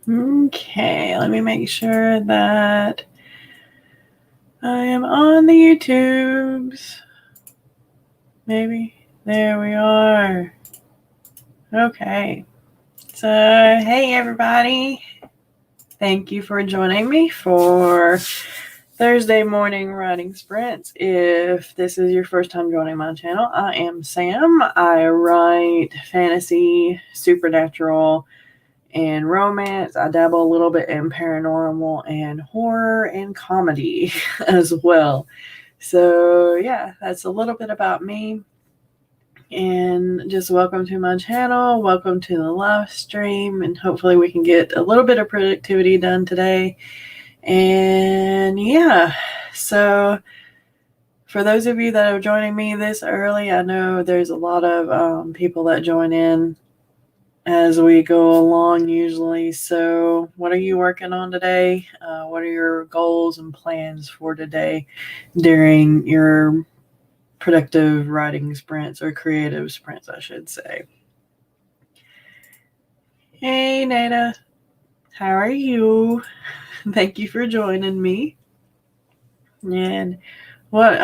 Okay, let me make sure that I am on the YouTubes. Maybe. There we are. Okay. So, hey everybody. Thank you for joining me for Thursday morning writing sprints. If this is your first time joining my channel, I am Sam. I write fantasy, supernatural, and romance. I dabble a little bit in paranormal and horror and comedy as well. So yeah, that's a little bit about me. And just welcome to my channel. Welcome to the live stream. And hopefully we can get a little bit of productivity done today. And yeah, so for those of you that are joining me this early, I know there's a lot of people that join in as we go along usually. So what are you working on today? What are your goals and plans for today during your productive writing sprints, or creative sprints, I should say? Hey, Nada. How are you? Thank you for joining me. And what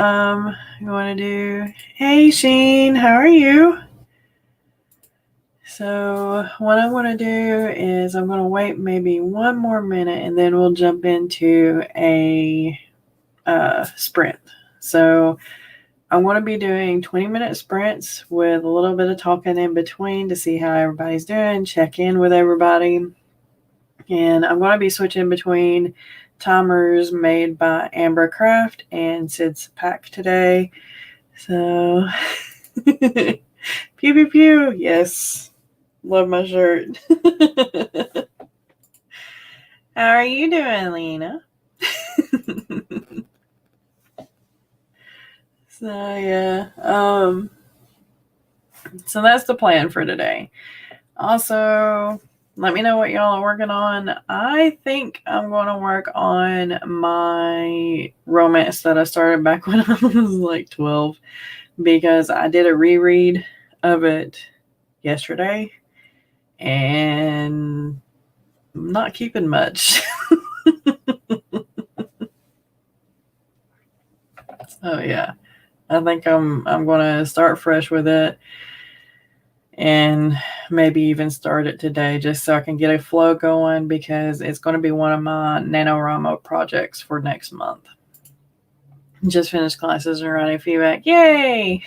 you want to do? Hey, Sheen. How are you? So what I'm going to do is I'm going to wait maybe one more minute and then we'll jump into a sprint. So I'm going to be doing 20-minute sprints with a little bit of talking in between to see how everybody's doing, check in with everybody. And I'm going to be switching between timers made by Amber Craft and Sid's Pack today. So pew pew pew. Yes. Love my shirt. How are you doing, Lena? So yeah. So that's the plan for today. Also, let me know what y'all are working on. I think I'm going to work on my romance that I started back when I was like 12, because I did a reread of it yesterday and I'm not keeping much. So yeah, I think I'm going to start fresh with it and maybe even start it today just so I can get a flow going, because it's going to be one of my NaNoWriMo projects for next month. Just finished classes and writing feedback. Yay!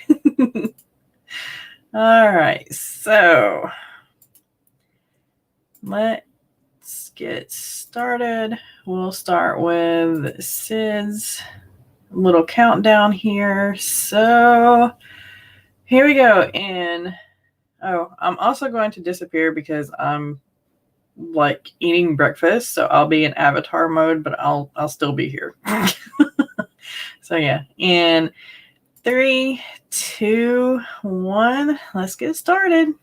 All right, so let's get started. We'll start with Sid's little countdown here. So here we go. And I'm also going to disappear because I'm like eating breakfast, so I'll be in avatar mode, but I'll still be here. So yeah, in 3, 2, 1, let's get started.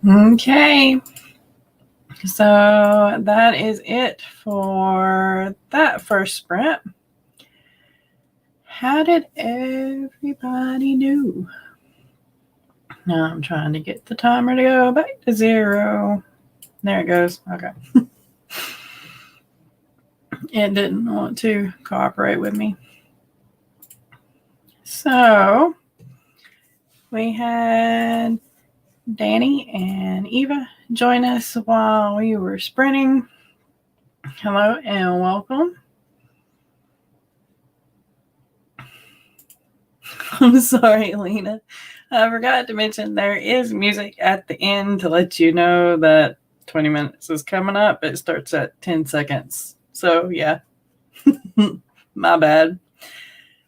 Okay. So that is it for that first sprint. How did everybody do? Now I'm trying to get the timer to go back to 0. There it goes. Okay. It didn't want to cooperate with me. So we had Danny and Eva join us while we were sprinting. Hello and welcome. I'm sorry, Lena. I forgot to mention there is music at the end to let you know that 20 minutes is coming up. It starts at 10 seconds. So, yeah. My bad.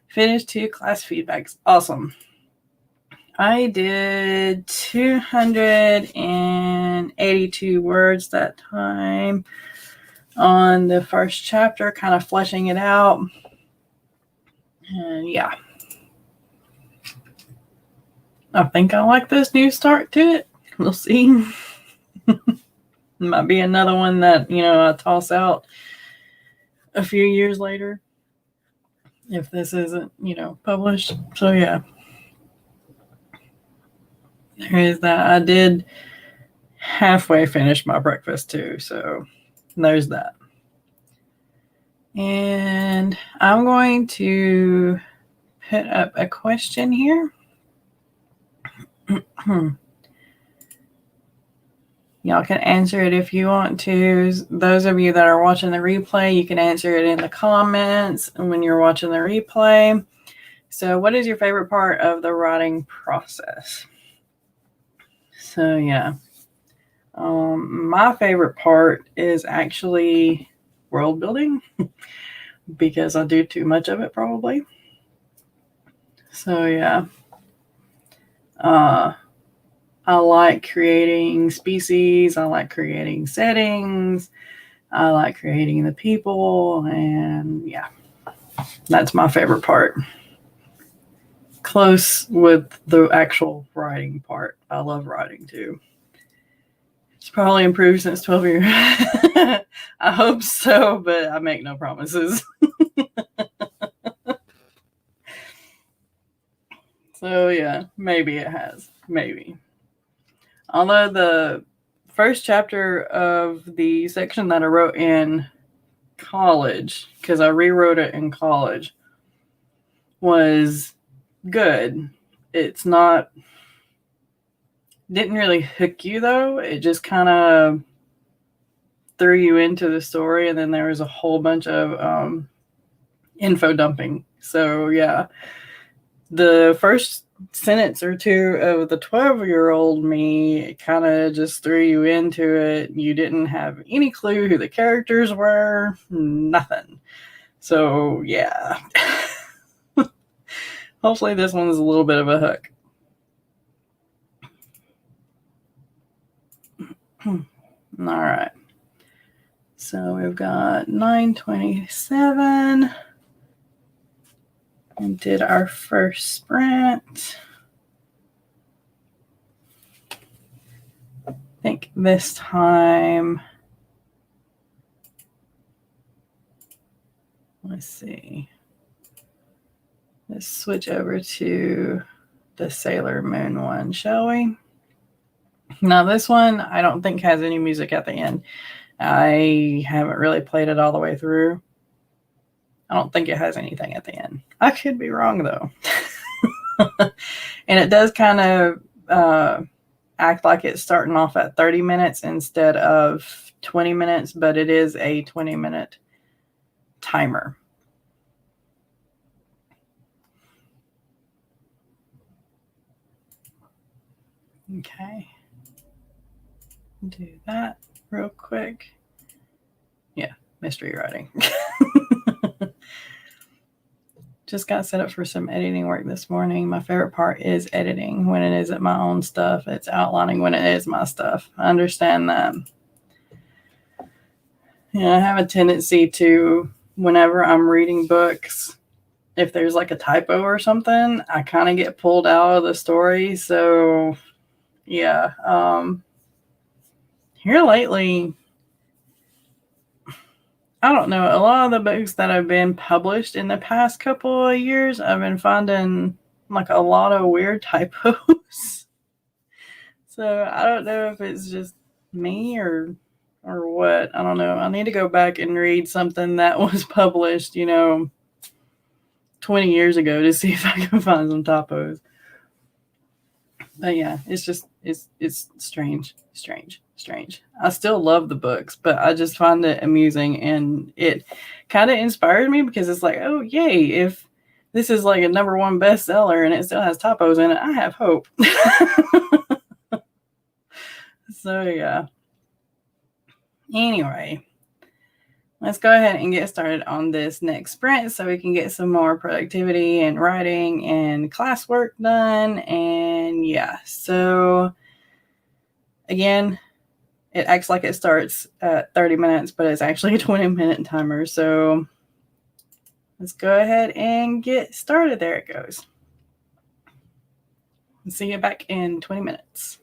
Finished 2 class feedbacks. Awesome. I did 282 words that time on the first chapter, kind of fleshing it out. And yeah. I think I like this new start to it. We'll see. Might be another one that, I toss out a few years later if this isn't, published. So yeah. There is that. I did halfway finish my breakfast too, so there's that. And I'm going to put up a question here. Y'all can answer it if you want to. Those of you that are watching the replay, you can answer it in the comments when you're watching the replay. So what is your favorite part of the writing process? So yeah. My favorite part is actually world building because I do too much of it probably. So yeah. I like creating species. I like creating settings. I like creating the people. And yeah, that's my favorite part. Close with the actual writing part. I love writing too. It's probably improved since 12 years. I hope so, but I make no promises. So yeah, maybe it has. Maybe. Although the first chapter of the section that I wrote in college, because I rewrote it in college, was good. It's not, didn't really hook you though. It just kind of threw you into the story, and then there was a whole bunch of info dumping. So yeah, the first sentence or two of the 12-year-old me kind of just threw you into it. You didn't have any clue who the characters were, nothing. So yeah. Hopefully this one's a little bit of a hook. All right. So we've got 9:27 and did our first sprint. I think this time, let's see. Let's switch over to the Sailor Moon one, shall we? Now this one I don't think has any music at the end. I haven't really played it all the way through. I don't think it has anything at the end. I could be wrong though. And it does kind of act like it's starting off at 30 minutes instead of 20 minutes, but it is a 20-minute timer. Okay. Do that real quick. Yeah, mystery writing. Just got set up for some editing work this morning. My favorite part is editing when it isn't my own stuff. It's outlining when it is my stuff. I understand that. Yeah, I have a tendency to, whenever I'm reading books, if there's like a typo or something, I kind of get pulled out of the story. So yeah, here lately, I don't know, a lot of the books that have been published in the past couple of years, I've been finding like a lot of weird typos. So I don't know if it's just me or what. I don't know. I need to go back and read something that was published, 20 years ago to see if I can find some typos. But yeah, it's strange. I still love the books, but I just find it amusing, and it kind of inspired me because it's like, oh yay, if this is like a #1 bestseller and it still has typos in it, I have hope. So yeah. Anyway, let's go ahead and get started on this next sprint so we can get some more productivity and writing and classwork done. And yeah, so again, it acts like it starts at 30 minutes, but it's actually a 20-minute timer. So let's go ahead and get started. There it goes. See you back in 20 minutes.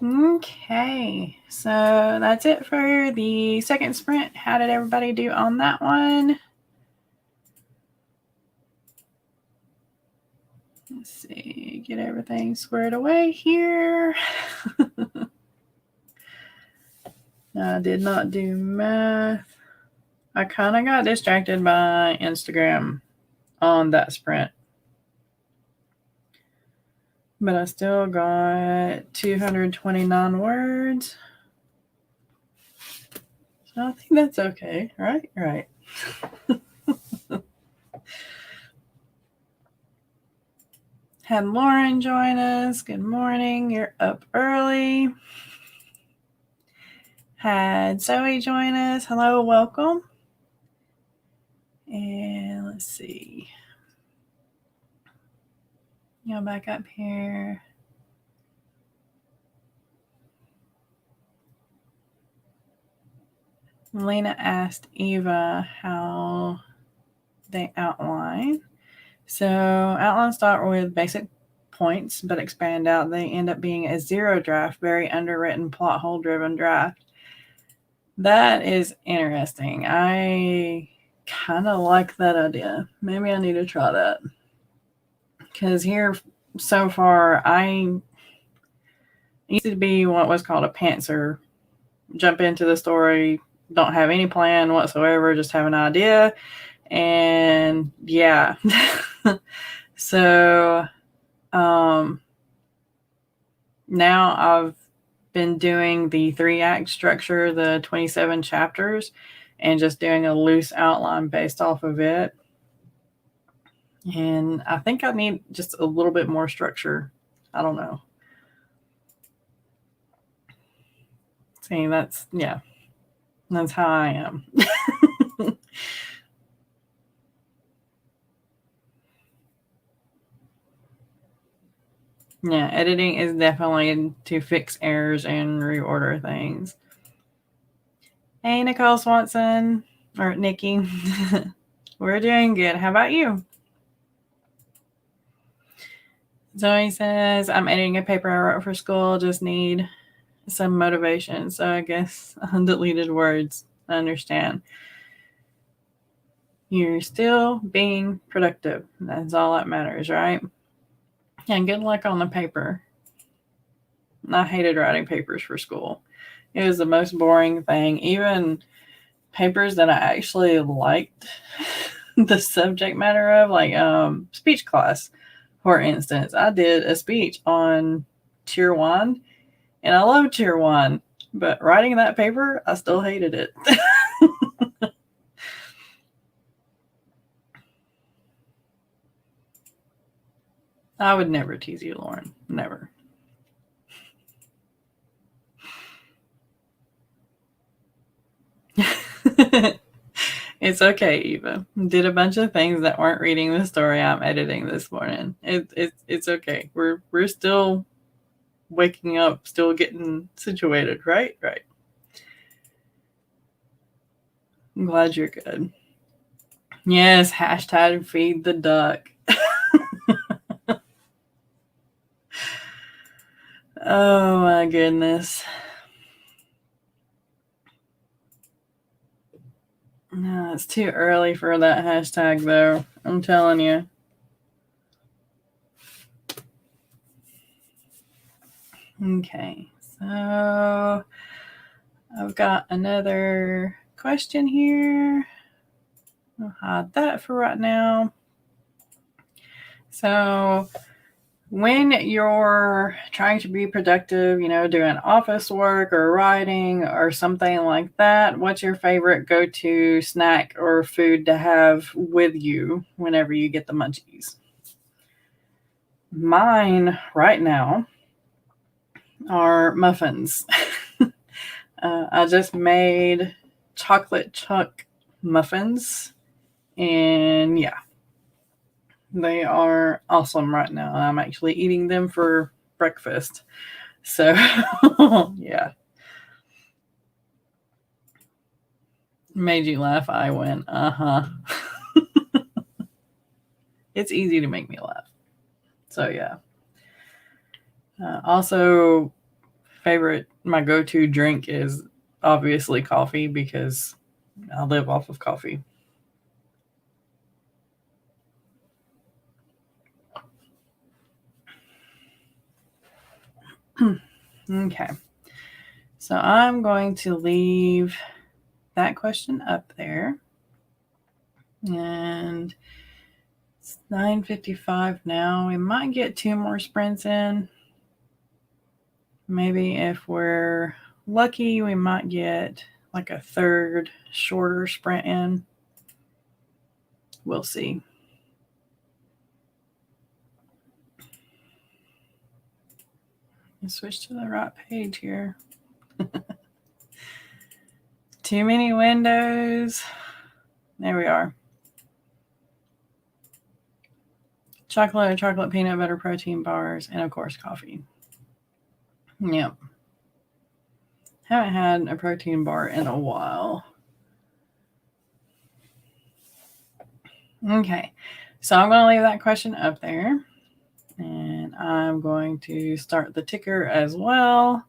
Okay, so that's it for the second sprint. How did everybody do on that one? Let's see, get everything squared away here. I did not do math. I kind of got distracted by Instagram on that sprint. But I still got 229 words. So I think that's okay, right? Right. Had Lauren join us. Good morning. You're up early. Had Zoe join us. Hello, welcome. And let's see. Go back up here. Lena asked Eva how they outline. So outlines start with basic points, but expand out. They end up being a zero draft, very underwritten, plot hole driven draft. That is interesting. I kind of like that idea. Maybe I need to try that. Because here so far, I used to be what was called a pantser. Jump into the story, don't have any plan whatsoever, just have an idea. And yeah. So now I've been doing the 3-act structure, the 27 chapters, and just doing a loose outline based off of it. And I think I need just a little bit more structure. I don't know. See, that's how I am. Yeah, editing is definitely to fix errors and reorder things. Hey, Nicole Swanson, or Nikki. We're doing good. How about you? Zoe says, I'm editing a paper I wrote for school. Just need some motivation. So I guess undeleted words. I understand. You're still being productive. That's all that matters, right? And good luck on the paper. I hated writing papers for school. It was the most boring thing. Even papers that I actually liked the subject matter of, like speech class, for instance. I did a speech on Tier 1, and I love Tier 1, but writing that paper, I still hated it. I would never tease you, Lauren. Never. It's okay, Eva. Did a bunch of things that weren't reading the story I'm editing this morning. It's okay. We're still waking up, still getting situated, right? Right. I'm glad you're good. Yes, hashtag feed the duck. Oh my goodness. No, it's too early for that hashtag though. I'm telling you. Okay, so I've got another question here. I'll hide that for right now. So when you're trying to be productive, doing office work or writing or something like that, what's your favorite go-to snack or food to have with you whenever you get the munchies? Mine right now are muffins. I just made chocolate chunk muffins, and yeah, they are awesome right now. I'm actually eating them for breakfast. So, yeah. Made you laugh. I went, uh-huh. It's easy to make me laugh. So, yeah. Also, my go-to drink is obviously coffee because I live off of coffee. Okay. So I'm going to leave that question up there. And it's 9:55 now. We might get 2 more sprints in. Maybe if we're lucky, we might get like a third shorter sprint in. We'll see. Let's switch to the right page here. Too many windows. There we are. Chocolate peanut butter protein bars, and of course coffee. Yep. Haven't had a protein bar in a while. Okay, so I'm going to leave that question up there. And I'm going to start the ticker as well.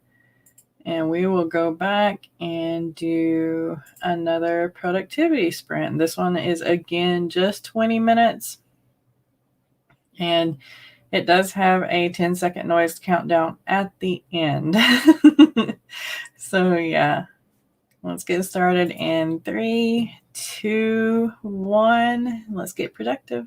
And we will go back and do another productivity sprint. This one is again just 20 minutes. And it does have a 10-second noise countdown at the end. So yeah, let's get started in 3, 2, 1. Let's get productive.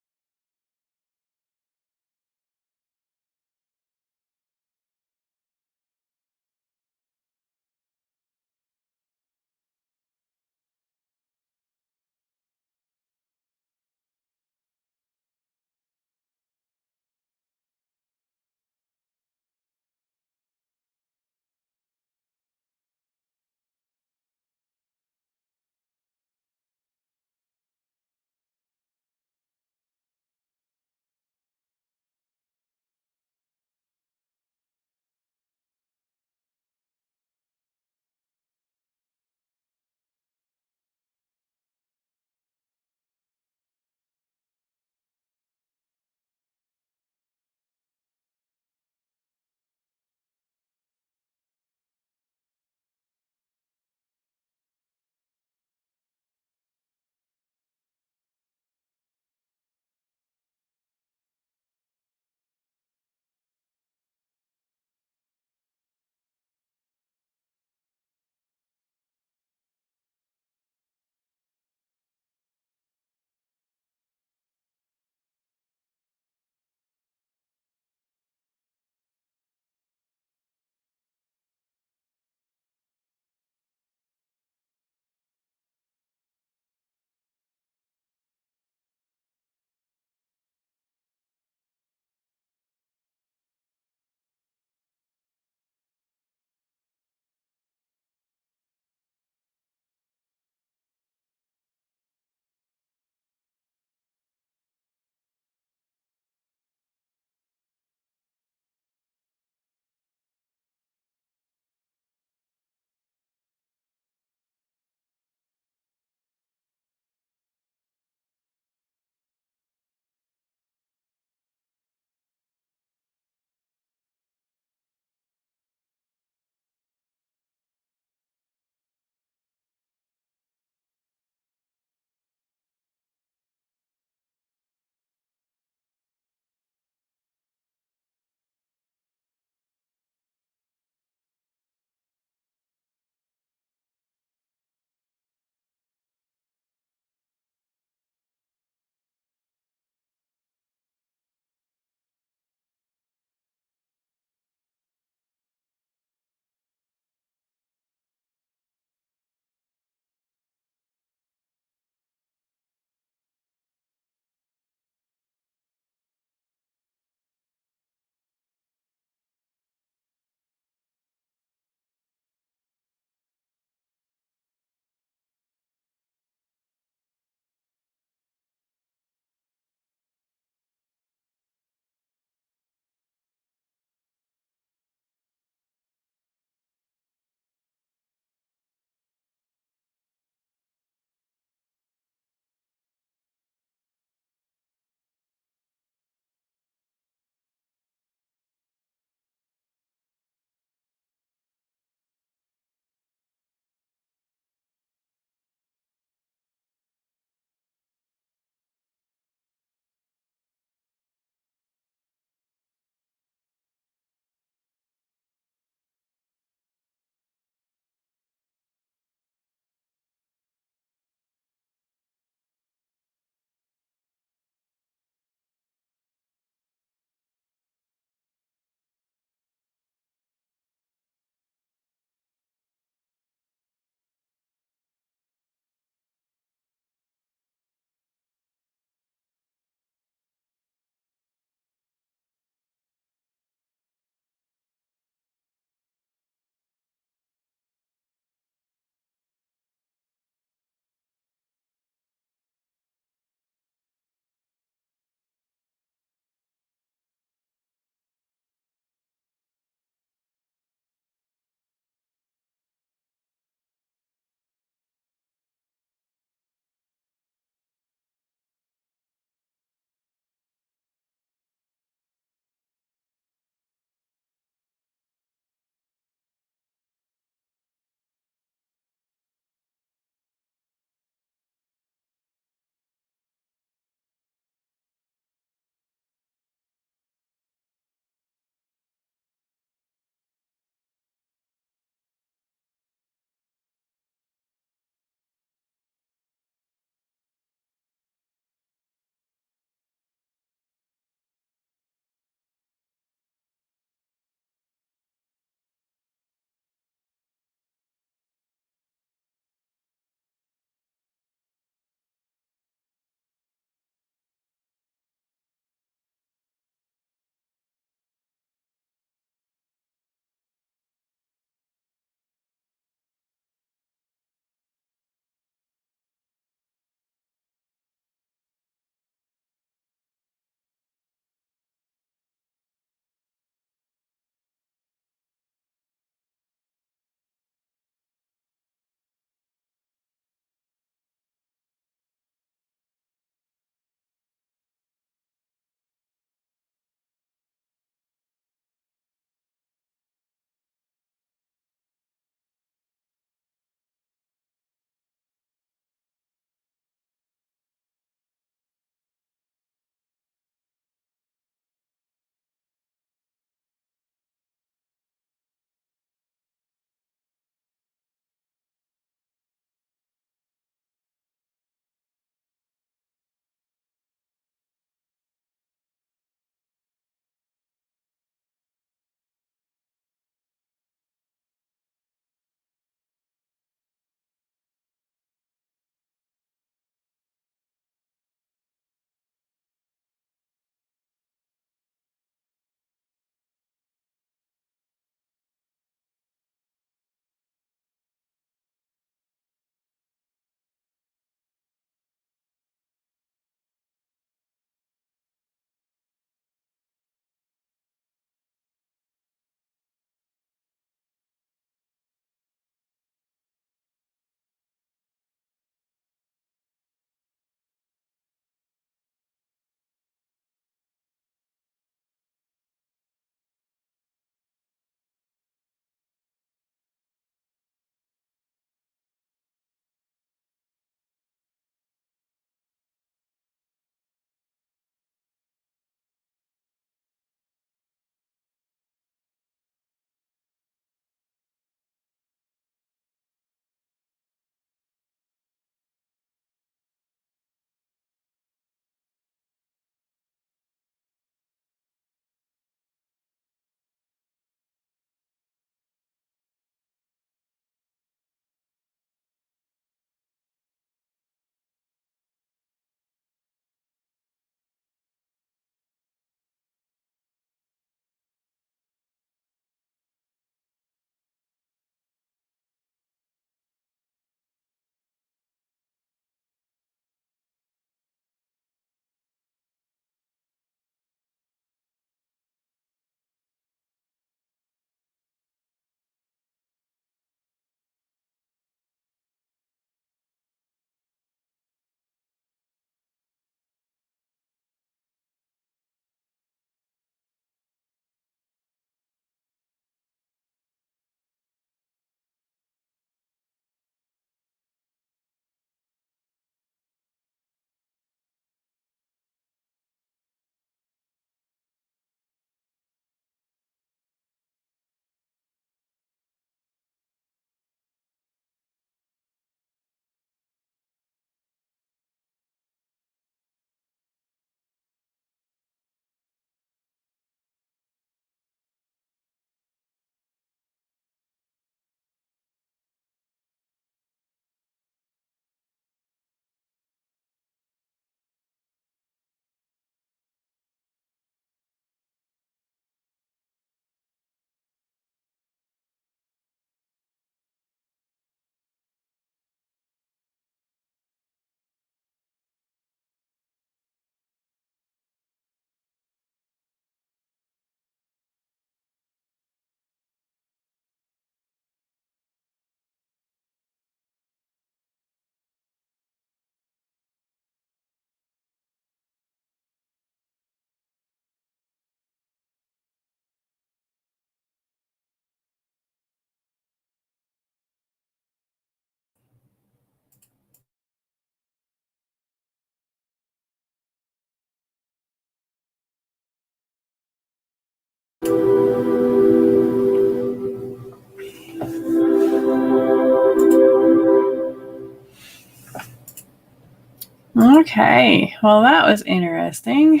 Okay, well, that was interesting.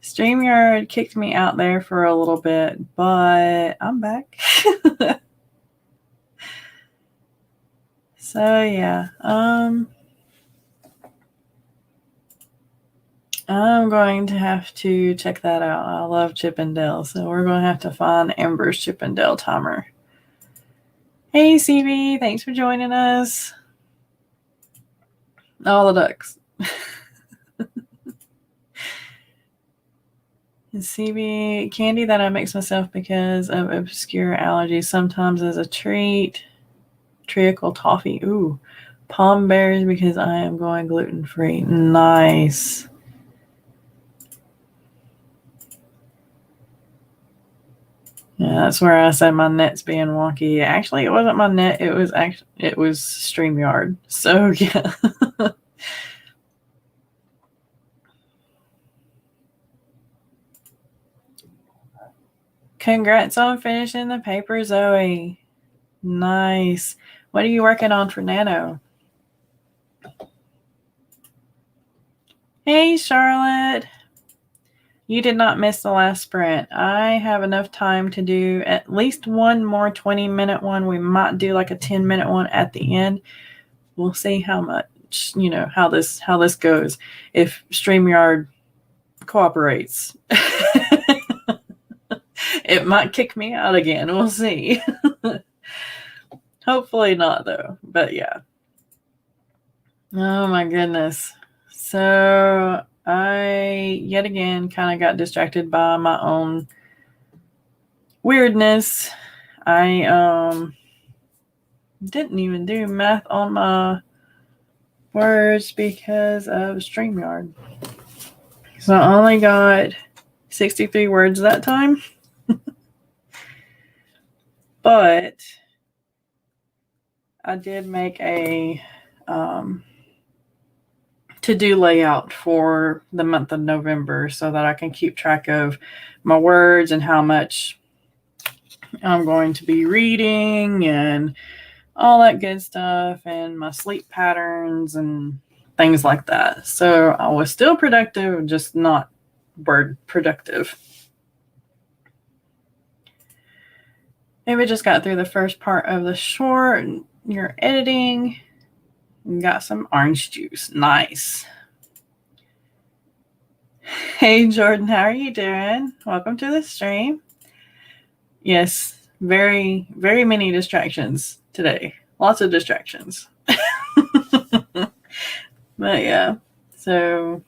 StreamYard kicked me out there for a little bit, but I'm back. So yeah, I'm going to have to check that out. I love Chip and Dale, so we're going to have to find Amber's Chip and Dale timer. Hey CB, thanks for joining us. All the ducks. CB candy that I mix myself because of obscure allergies, sometimes as a treat. Treacle toffee. Ooh, palm berries because I am going gluten-free. Nice. Yeah, that's where I said my net's being wonky. Actually, it wasn't my net. It was StreamYard. So yeah. Congrats on finishing the paper, Zoe. Nice. What are you working on for Nano? Hey, Charlotte. You did not miss the last sprint. I have enough time to do at least one more 20-minute one. We might do like a 10-minute one at the end. We'll see how much, how this goes. If StreamYard cooperates. It might kick me out again. We'll see. Hopefully not, though. But yeah. Oh my goodness. So I yet again kind of got distracted by my own weirdness. I didn't even do math on my words because of StreamYard. So I only got 63 words that time. But I did make a to-do layout for the month of November so that I can keep track of my words and how much I'm going to be reading and all that good stuff and my sleep patterns and things like that. So I was still productive, just not word productive. Maybe just got through the first part of the short. You're editing. Got some orange juice. Nice. Hey, Jordan, how are you doing? Welcome to the stream. Yes, very, very many distractions today. Lots of distractions. But yeah, so,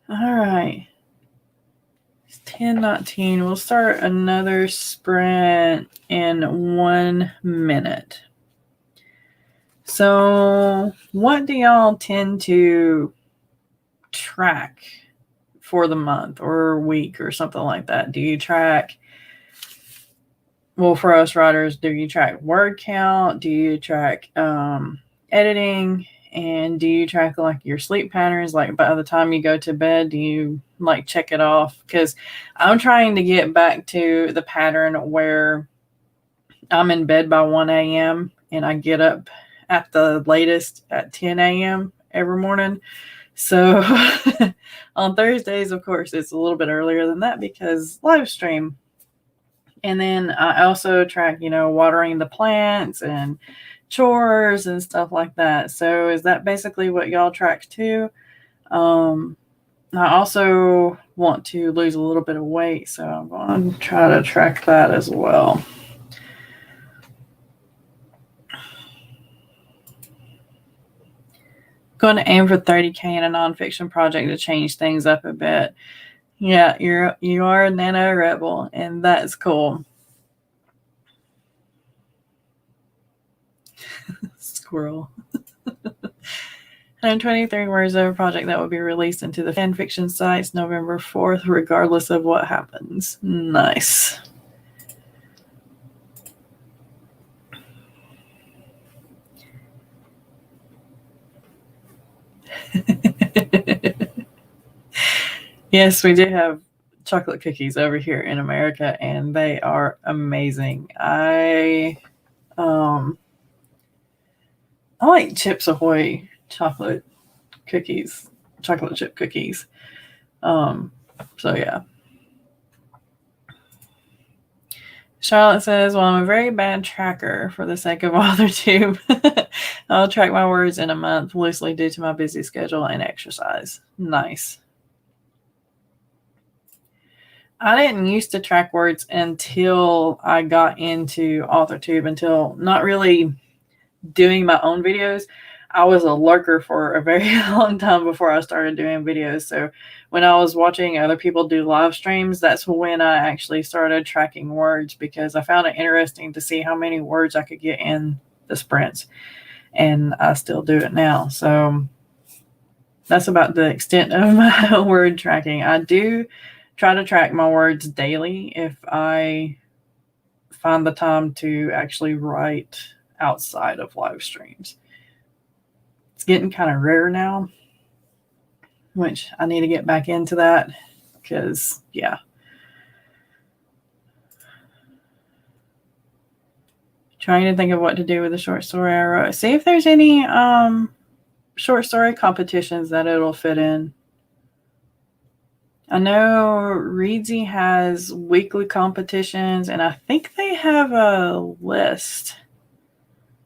all right. It's 10:19. We'll start another sprint in 1 minute. So what do y'all tend to track for the month or week or something like that? Do you track, well, for us writers, do you track word count? Do you track editing? And do you track like your sleep patterns? Like by the time you go to bed, do you like check it off? Because I'm trying to get back to the pattern where I'm in bed by 1 a.m. and I get up at the latest at 10 a.m. every morning. So on Thursdays, of course, it's a little bit earlier than that because live stream. And then I also track, watering the plants and chores and stuff like that. So is that basically what y'all track too? I also want to lose a little bit of weight, so I'm going to try to track that as well. Going to aim for 30K in a nonfiction project to change things up a bit. Yeah, you are a nano rebel, and that's cool. Squirrel. 123 words of a project that will be released into the fan fiction sites November 4th, regardless of what happens. Nice. Yes, we do have chocolate cookies over here in America, and they are amazing. I like Chips Ahoy chocolate chip cookies. So yeah. Charlotte says, well, I'm a very bad tracker for the sake of Authortube. I'll track my words in a month loosely due to my busy schedule and exercise. Nice. I didn't used to track words until I got into Authortube, until not really doing my own videos. I was a lurker for a very long time before I started doing videos. So when I was watching other people do live streams, that's when I actually started tracking words, because I found it interesting to see how many words I could get in the sprints. And I still do it now. So that's about the extent of my word tracking. I do try to track my words daily if I find the time to actually write outside of live streams. It's getting kind of rare now, which I need to get back into that, because yeah. Trying to think of what to do with the short story I wrote. See if there's any short story competitions that it'll fit in. I know Reedsy has weekly competitions, and I think they have a list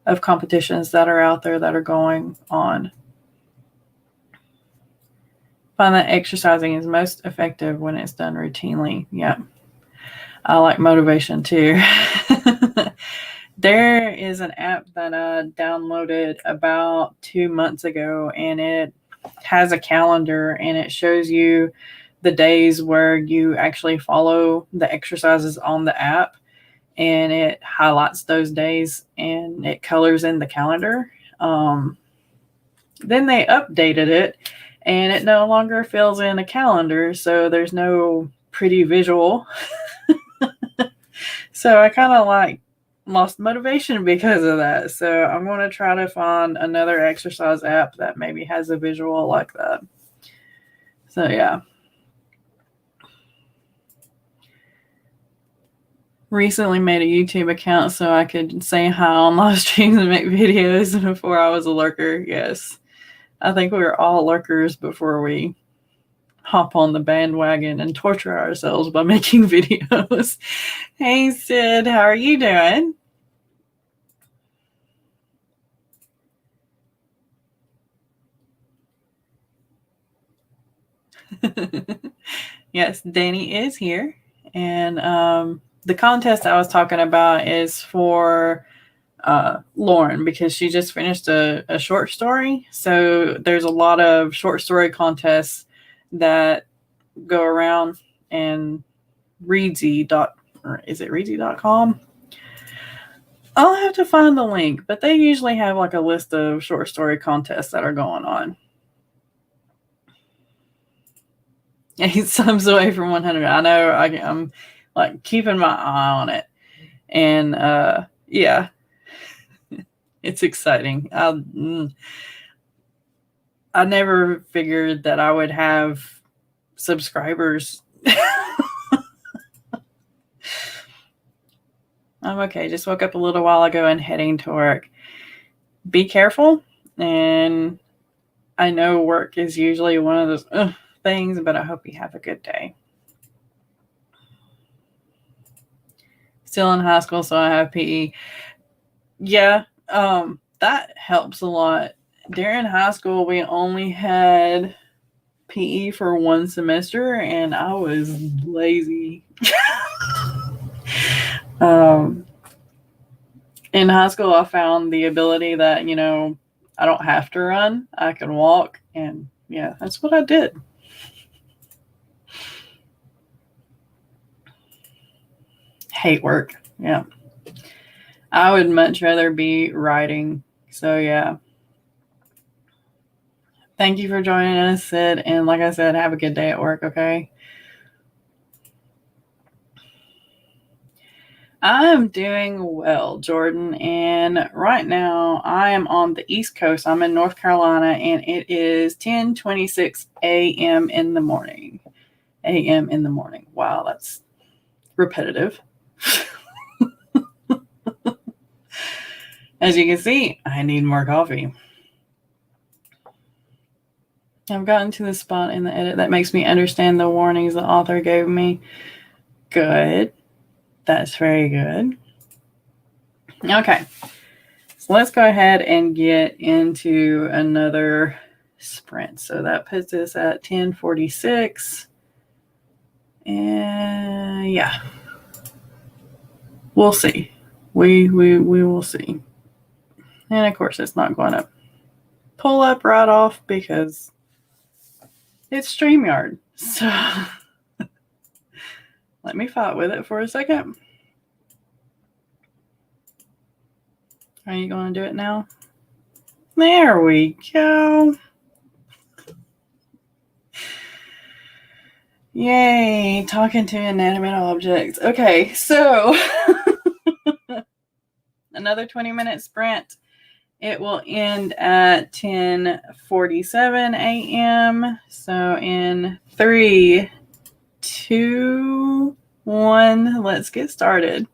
of competitions that are out there that are going on. Find that exercising is most effective when it's done routinely. Yeah. I like motivation too. There is an app that I downloaded about 2 months ago, and it has a calendar, and it shows you the days where you actually follow the exercises on the app, and it highlights those days and it colors in the calendar. Then they updated it, and it no longer fills in a calendar, so there's no pretty visual. So I kind of lost motivation because of that. So I'm going to try to find another exercise app that maybe has a visual like that. So yeah. Recently made a YouTube account so I could say hi on live streams and make videos before I was a lurker. Yes. I think we were all lurkers before we hop on the bandwagon and torture ourselves by making videos. Hey, Sid, how are you doing? Yes, Danny is here. And the contest I was talking about is for Lauren, because she just finished a short story. So there's a lot of short story contests that go around, and Reedsy.com. I'll have to find the link, but they usually have like a list of short story contests that are going on. 8 sums away from 100. I know I'm like keeping my eye on it. And yeah, it's exciting. I never figured that I would have subscribers. I'm okay. Just woke up a little while ago and heading to work. Be careful. And I know work is usually one of those things, but I hope you have a good day. Still in high school, so I have PE. Yeah, that helps a lot. During high school, we only had PE for one semester, and I was lazy. In high school, I found the ability that, I don't have to run. I can walk, and yeah, that's what I did. Hate work. Yeah. I would much rather be writing. So yeah. Thank you for joining us, Sid. And like I said, have a good day at work, okay? I'm doing well, Jordan. And right now I am on the East Coast. I'm in North Carolina, and it is 10:26 a.m. in the morning. A.m. in the morning. Wow, that's repetitive. As you can see, I need more coffee. I've gotten to the spot in the edit that makes me understand the warnings the author gave me. Good. That's very good. Okay. So let's go ahead and get into another sprint. So that puts us at 10:46. And yeah. We'll see. We will see. And of course it's not going to pull up right off because it's StreamYard. So let me fight with it for a second. Are you going to do it now? There we go. Yay, talking to inanimate objects. Okay, so another 20-minute sprint. It will end at 10:47 a.m. So in 3, 2, 1, let's get started.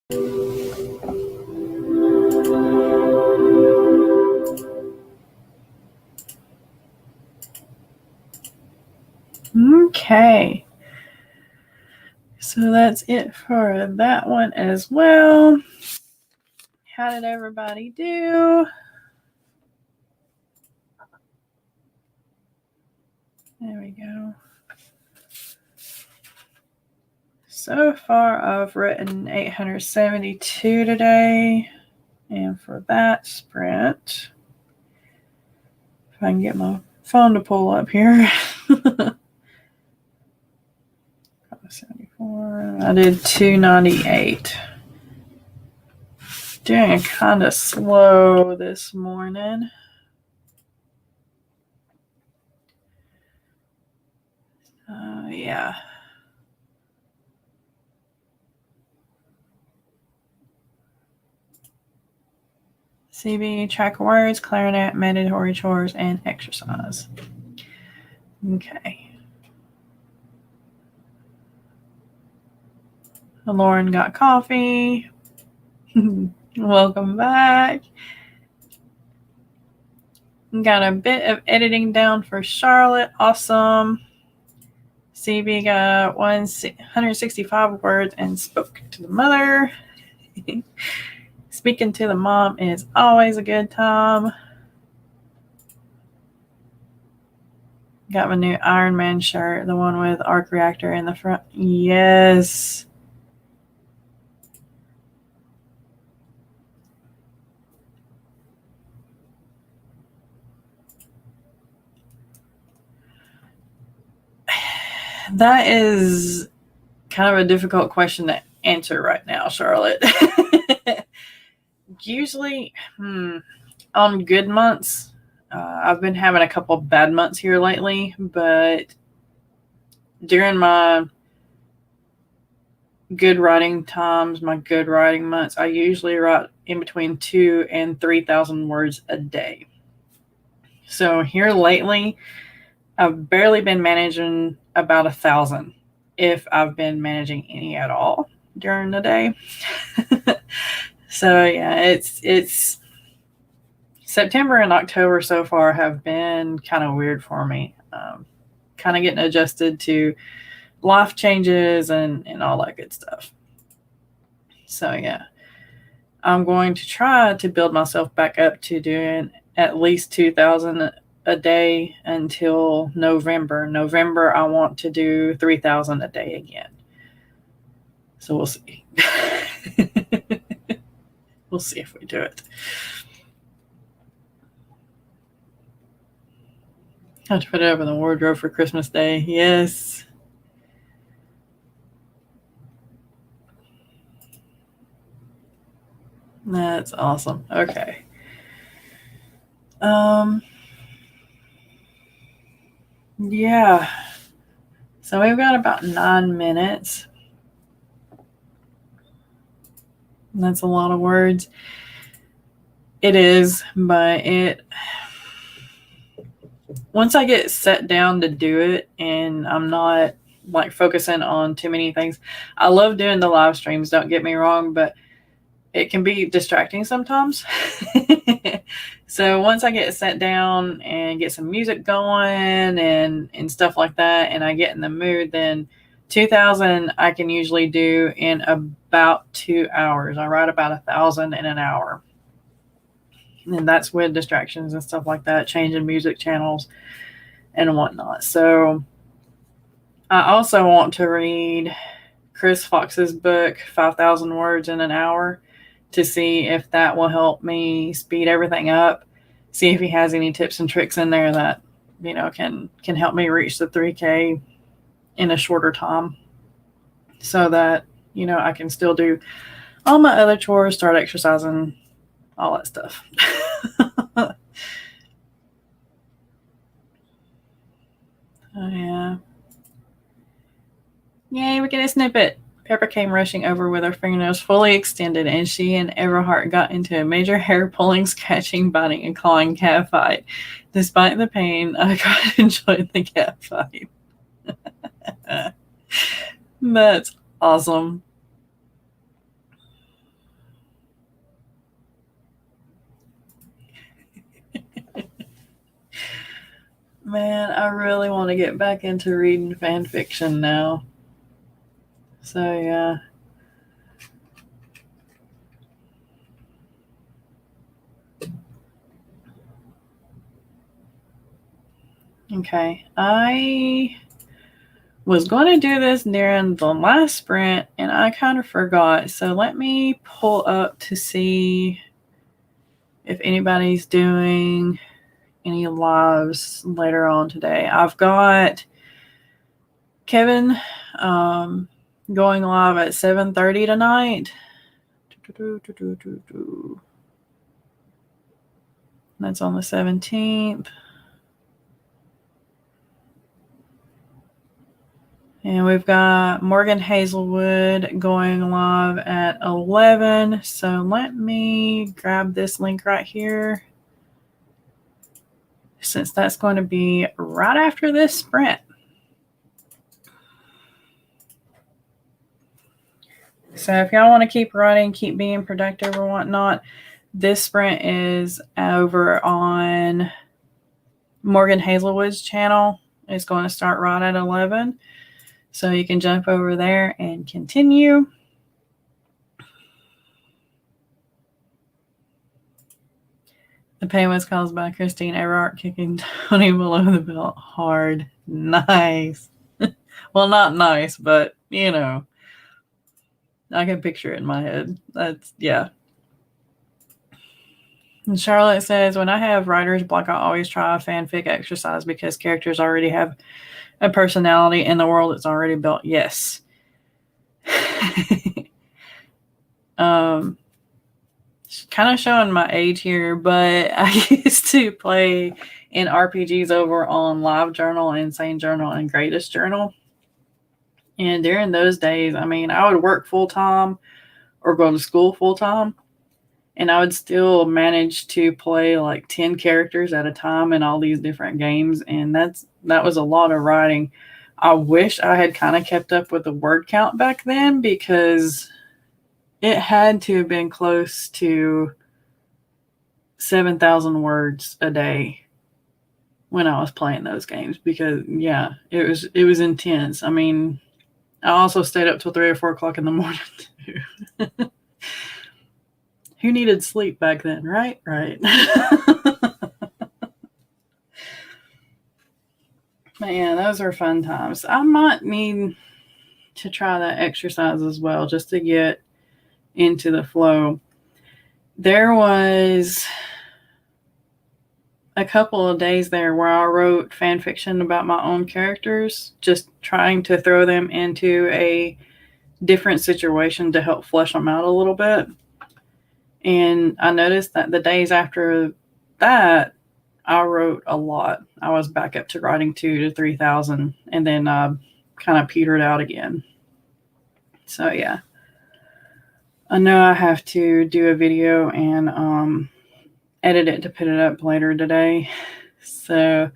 Okay. So that's it for that one as well. How did everybody do? There we go. So far, I've written 872 today. And for that sprint, if I can get my phone to pull up here. 74. I did 298. Doing kind of slow this morning. Yeah. CB, track of words, clarinet, mandatory chores, and exercise. Okay. Lauren got coffee. Welcome back. Got a bit of editing down for Charlotte. Awesome. CB got 165 words and spoke to the mother. Speaking to the mom is always a good time. Got my new Iron Man shirt, the one with arc reactor in the front. Yes. That is kind of a difficult question to answer right now, Charlotte. Usually, on good months, I've been having a couple bad months here lately, but during my good writing times, my good writing months, I usually write in between 2,000 and 3,000 words a day. So here lately, I've barely been managing about 1,000, if I've been managing any at all during the day. So yeah, it's September and October so far have been kind of weird for me. Kind of getting adjusted to life changes and all that good stuff. So yeah, I'm going to try to build myself back up to doing at least 2,000 a day until November. November, I want to do 3,000 a day again. So we'll see. We'll see if we do it. Have to put it up in the wardrobe for Christmas Day. Yes. That's awesome. Okay. Yeah. So we've got about 9 minutes. That's a lot of words. It is, but once I get set down to do it and I'm not like focusing on too many things, I love doing the live streams, don't get me wrong, but it can be distracting sometimes. So once I get set down and get some music going and stuff like that, and I get in the mood, then 2,000 I can usually do in about 2 hours. I write about 1,000 in an hour. And that's with distractions and stuff like that, changing music channels and whatnot. So I also want to read Chris Fox's book, 5,000 Words in an Hour, to see if that will help me speed everything up. See if he has any tips and tricks in there that, can help me reach the 3K in a shorter time, so that, I can still do all my other chores, start exercising, all that stuff. Oh, yeah. Yay, we get a snippet. Pepper came rushing over with her fingernails fully extended, and she and Everhart got into a major hair-pulling, scratching, biting, and clawing cat fight. Despite the pain, I quite enjoyed the cat fight. That's awesome. Man, I really want to get back into reading fan fiction now. So, yeah. Okay, I was going to do this during the last sprint and I kind of forgot. So let me pull up to see if anybody's doing any lives later on today. I've got Kevin going live at 7:30 tonight. That's on the 17th. And we've got Morgan Hazelwood going live at 11. So let me grab this link right here, since that's going to be right after this sprint. So if y'all want to keep writing, keep being productive or whatnot, this sprint is over on Morgan Hazelwood's channel. It's going to start right at 11. So you can jump over there and continue. The pain was caused by Christine Everard kicking Tony below the belt hard. Nice. Well, not nice, but, you know, I can picture it in my head. That's, yeah. And Charlotte says, when I have writer's block, I always try a fanfic exercise because characters already have a personality in the world that's already built. Yes. Kind of showing my age here, but I used to play in RPGs over on LiveJournal, Insane Journal, and Greatest Journal. And during those days, I mean, I would work full-time or go to school full-time, and I would still manage to play like 10 characters at a time in all these different games, and that was a lot of writing. I wish I had kind of kept up with the word count back then, because it had to have been close to 7,000 words a day when I was playing those games, because yeah, it was intense. I mean, I also stayed up till 3 or 4 o'clock in the morning too. Who needed sleep back then, right? Right. But yeah, those are fun times. I might need to try that exercise as well, just to get into the flow. There was a couple of days there where I wrote fan fiction about my own characters, just trying to throw them into a different situation to help flesh them out a little bit. And I noticed that the days after that, I wrote a lot. I was back up to writing 2,000 to 3,000, and then kind of petered out again. So yeah, I know I have to do a video and edit it to put it up later today. So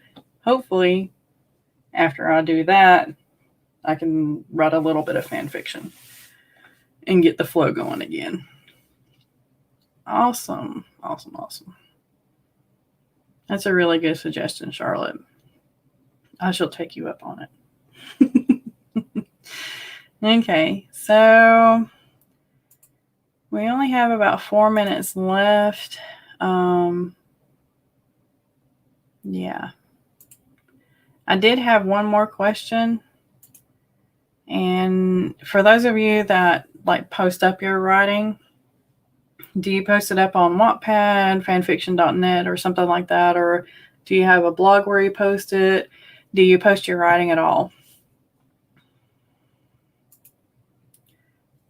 hopefully after I do that, I can write a little bit of fan fiction and get the flow going again. Awesome. Awesome. Awesome. That's a really good suggestion, Charlotte. I shall take you up on it. Okay, so we only have about 4 minutes left. Yeah. I did have one more question. And for those of you that like post up your writing, do you post it up on Wattpad, fanfiction.net, or something like that? Or do you have a blog where you post it? Do you post your writing at all?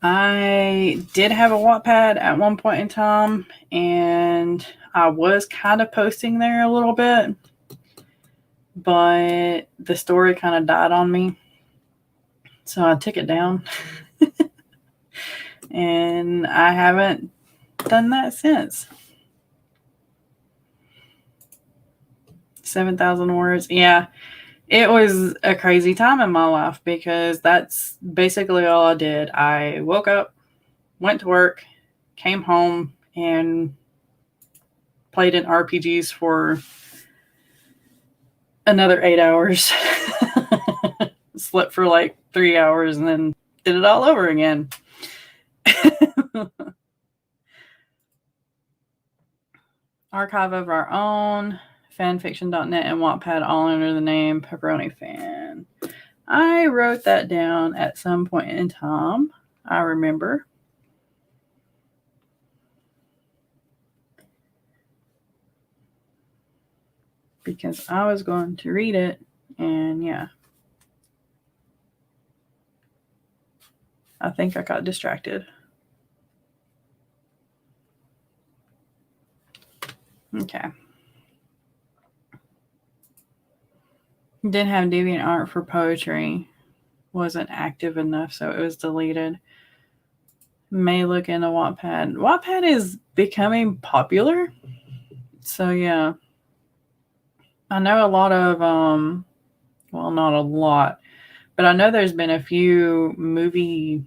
I did have a Wattpad at one point in time, and I was kind of posting there a little bit, but the story kind of died on me. So I took it down. And I haven't done that since. 7,000 words. Yeah, it was a crazy time in my life, because that's basically all I did. I woke up, went to work, came home, and played in RPGs for another 8 hours. Slept for like 3 hours and then did it all over again. Archive of our own, fanfiction.net and Wattpad all under the name Pepperoni Fan. I wrote that down at some point in time. I remember. Because I was going to read it, and yeah. I think I got distracted. Okay. Didn't have DeviantArt for poetry. Wasn't active enough, so it was deleted. May look into Wattpad. Wattpad is becoming popular. So yeah. I know a lot of, well, not a lot, but I know there's been a few movie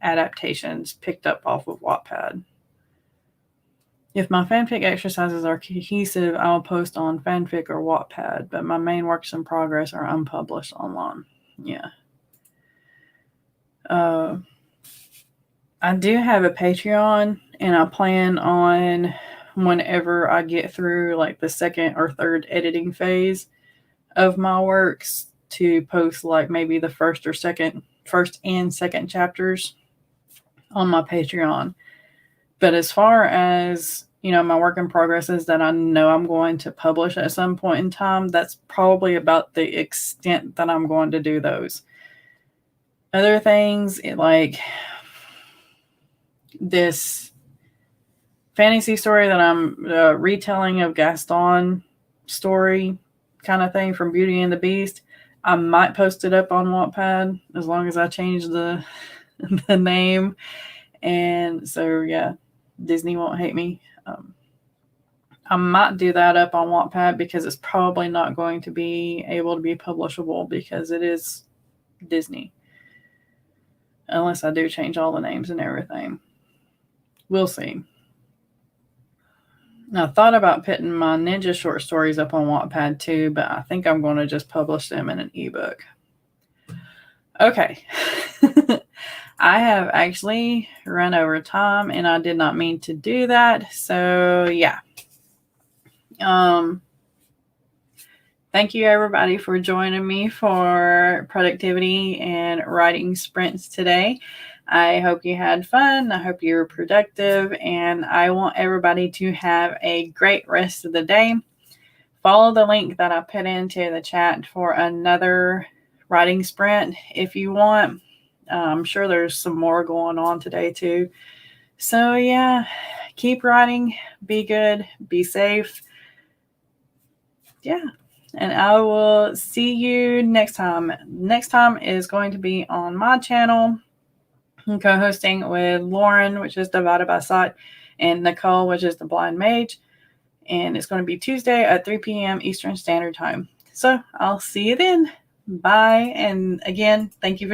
adaptations picked up off of Wattpad. If my fanfic exercises are cohesive, I'll post on fanfic or Wattpad, but my main works in progress are unpublished online. Yeah. I do have a Patreon, and I plan on, whenever I get through like the second or third editing phase of my works, to post like maybe the first and second chapters on my Patreon. But as far as, my work in progress is that I know I'm going to publish at some point in time, that's probably about the extent that I'm going to do those. Other things, like this fantasy story that I'm retelling of Gaston story kind of thing from Beauty and the Beast, I might post it up on Wattpad as long as I change the name. And so, yeah, Disney won't hate me. I might do that up on Wattpad because it's probably not going to be able to be publishable because it is Disney. Unless I do change all the names and everything. We'll see. I thought about putting my ninja short stories up on Wattpad too, but I think I'm going to just publish them in an ebook. Okay. I have actually run over time, and I did not mean to do that. So, yeah. Thank you, everybody, for joining me for productivity and writing sprints today. I hope you had fun. I hope you were productive, and I want everybody to have a great rest of the day. Follow the link that I put into the chat for another writing sprint if you want. I'm sure there's some more going on today too. So yeah, keep writing, be good, be safe. Yeah. And I will see you next time. Next time is going to be on my channel. I'm co-hosting with Lauren, which is Divided by Sight, and Nicole, which is the Blind Mage. And it's going to be Tuesday at 3 p.m. Eastern Standard Time. So I'll see you then. Bye. And again, thank you for joining.